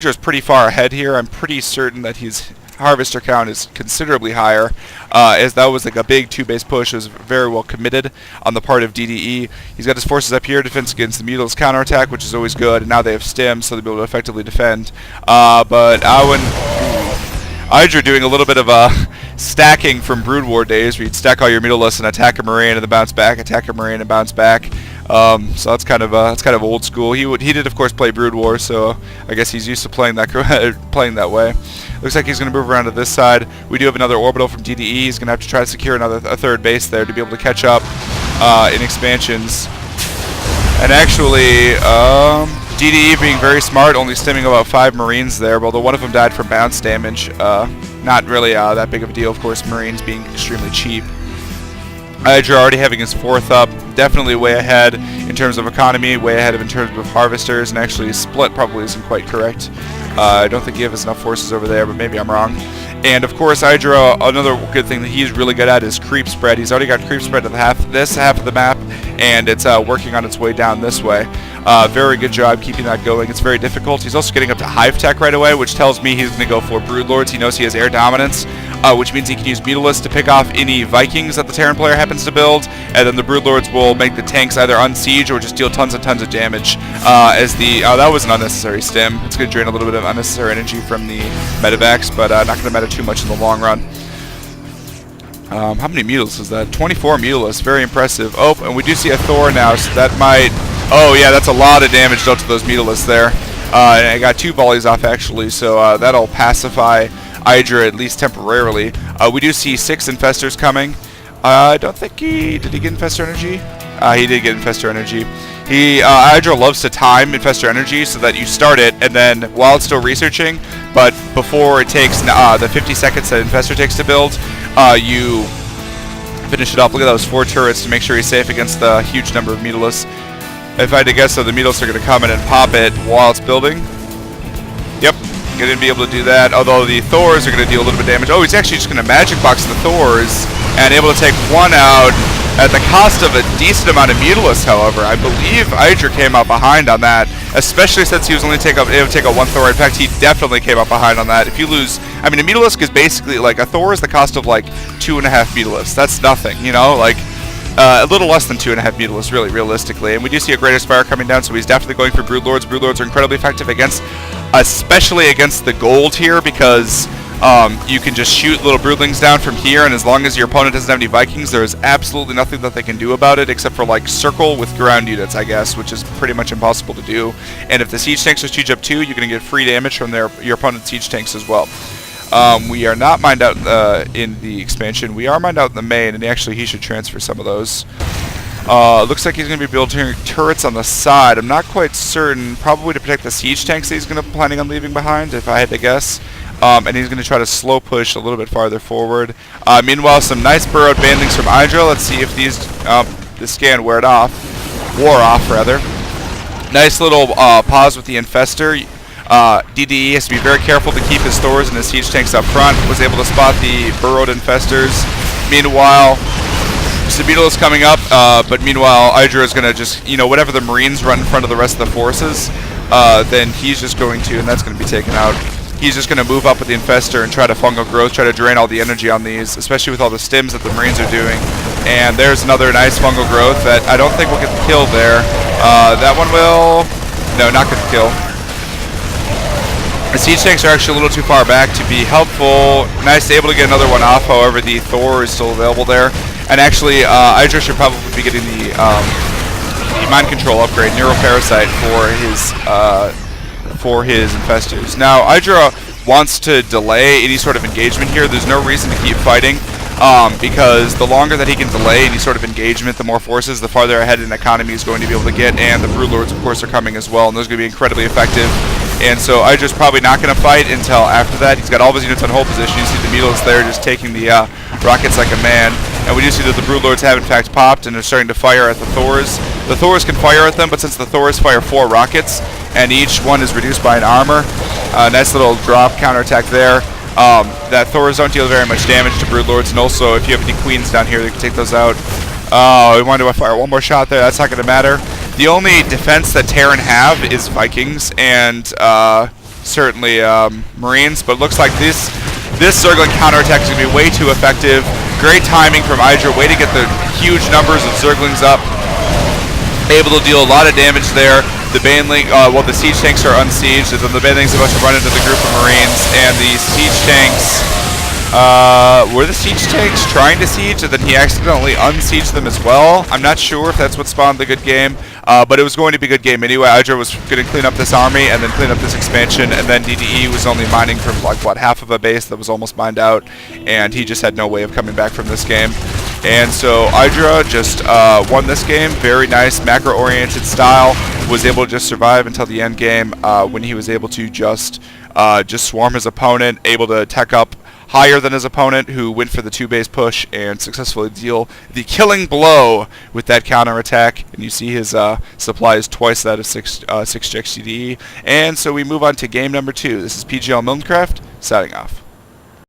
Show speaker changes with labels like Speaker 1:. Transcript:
Speaker 1: is pretty far ahead here. I'm pretty certain that his harvester count is considerably higher, as that was like a big 2-base push. It was very well committed on the part of DDE. He's got his forces up here, defense against the Mutila's counterattack, which is always good, and now they have stim, so they'll be able to effectively defend. But EGIdra doing a little bit of a stacking from Brood War days, where you'd stack all your Mutilas and attack a Marine and then bounce back, attack a Marine and bounce back. So that's kind of old school. He did of course play Brood War, so I guess he's used to playing that way. Looks like he's going to move around to this side. We do have another orbital from DDE. He's going to have to try to secure a third base there to be able to catch up in expansions. And actually, DDE being very smart, only stimming about 5 Marines there, although one of them died from bounce damage. Not really that big of a deal, of course, Marines being extremely cheap. EGIdra already having his 4th up, definitely way ahead in terms of economy, way ahead in terms of harvesters, and actually split probably isn't quite correct. I don't think he has enough forces over there, but maybe I'm wrong. And of course, EGIdra, another good thing that he's really good at is creep spread. He's already got creep spread to this half of the map, and it's working on its way down this way. Very good job keeping that going. It's very difficult. He's also getting up to hive tech right away, which tells me he's going to go for Broodlords. He knows he has air dominance, which means he can use Mutalists to pick off any Vikings that the Terran player happens to build, and then the Broodlords will make the tanks either unsiege or just deal tons and tons of damage. That was an unnecessary stim. It's going to drain a little bit of unnecessary energy from the medevacs, but not going to matter too much in the long run. How many Mutalists is that? 24 Mutalists. Very impressive. Oh, and we do see a Thor now, so that might... Oh, yeah, that's a lot of damage dealt to those Mutalists there. And I got 2 volleys off, actually, so that'll pacify EGIdra at least temporarily. We do see 6 Infestors coming. I don't think did he get Infestor Energy? He did get Infestor Energy. EGIdra loves to time Infestor Energy so that you start it, and then while it's still researching, but before it takes the 50 seconds that Infestor takes to build, you finish it up. Look at those 4 turrets to make sure he's safe against the huge number of Mutalists. If I had to guess, though, the Mutalists are going to come in and pop it while it's building. Yep, going to be able to do that, although the Thors are going to deal a little bit of damage. Oh, he's actually just going to Magic Box the Thors and able to take 1 out at the cost of a decent amount of Mutalists, however. I believe EGIdra came out behind on that, especially since he was only able to take out 1 Thor. In fact, he definitely came out behind on that. If you lose... I mean, a Mutalisk is basically, like, a Thor is the cost of, like, 2.5 Mutalisks. That's nothing, you know? Like... a little less than 2.5 Mutalists, really, realistically. And we do see a Greater Spire coming down, so he's definitely going for Broodlords. Broodlords are incredibly effective especially against the gold here, because you can just shoot little Broodlings down from here, and as long as your opponent doesn't have any Vikings, there is absolutely nothing that they can do about it, except for, like, circle with ground units, I guess, which is pretty much impossible to do. And if the siege tanks are siege up too, you're going to get free damage from your opponent's siege tanks as well. We are not mined out in the expansion. We are mined out in the main, and actually he should transfer some of those. Looks like he's going to be building turrets on the side. I'm not quite certain. Probably to protect the siege tanks that he's planning on leaving behind, if I had to guess. And he's going to try to slow push a little bit farther forward. Meanwhile, some nice burrowed bandings from EGIdra. Let's see if the scan wore off. Nice little pause with the Infestor. DDE has to be very careful to keep his Thors and his siege tanks up front. Was able to spot the burrowed Infestors. Meanwhile, Sabino is coming up, but meanwhile, EGIdra is going to just, whatever the Marines run in front of the rest of the forces, then he's just going to, and that's going to be taken out. He's just going to move up with the Infestor and try to fungal growth, try to drain all the energy on these, especially with all the stims that the Marines are doing. And there's another nice fungal growth that I don't think will get the kill there. That one will... No, not get the kill. The siege tanks are actually a little too far back to be helpful. Nice to able to get another one off, however, the Thor is still available there. And actually, EGIdra should probably be getting the mind control upgrade, Neuroparasite, for his Infestors. Now, EGIdra wants to delay any sort of engagement here. There's no reason to keep fighting, because the longer that he can delay any sort of engagement, the more forces, the farther ahead an economy is going to be able to get, and the Broodlords, of course, are coming as well, and those are going to be incredibly effective. And so EGIdra's probably not going to fight until after that. He's got all of his units on hold position. You see the Mutalists there just taking the rockets like a man. And we do see that the Broodlords have in fact popped and are starting to fire at the Thors. The Thors can fire at them, but since the Thors fire 4 rockets, and each one is reduced by an armor, nice little drop counterattack there. That Thors don't deal very much damage to Broodlords, and also if you have any Queens down here, they can take those out. Oh, we wanted to fire one more shot there. That's not going to matter. The only defense that Terran have is Vikings, and certainly Marines, but looks like this Zergling counterattack is going to be way too effective. Great timing from EGIdra, way to get the huge numbers of Zerglings up. Able to deal a lot of damage there. The Baneling, well, the siege tanks are unsieged, and then the Baneling's about to run into the group of Marines, and the siege tanks, were the siege tanks trying to siege, and then he accidentally unsieged them as well? I'm not sure if that's what spawned the good game, but it was going to be a good game anyway. EGIdra was going to clean up this army, and then clean up this expansion, and then DDE was only mining from, like, what, half of a base that was almost mined out, and he just had no way of coming back from this game. And so EGIdra just won this game. Very nice macro-oriented style. Was able to just survive until the end game when he was able to just swarm his opponent, able to tech up higher than his opponent, who went for the 2-base push and successfully deal the killing blow with that counterattack. And you see his supply is twice that of SixJacksDDE. And so we move on to game number 2. This is PGL Milncraft signing off.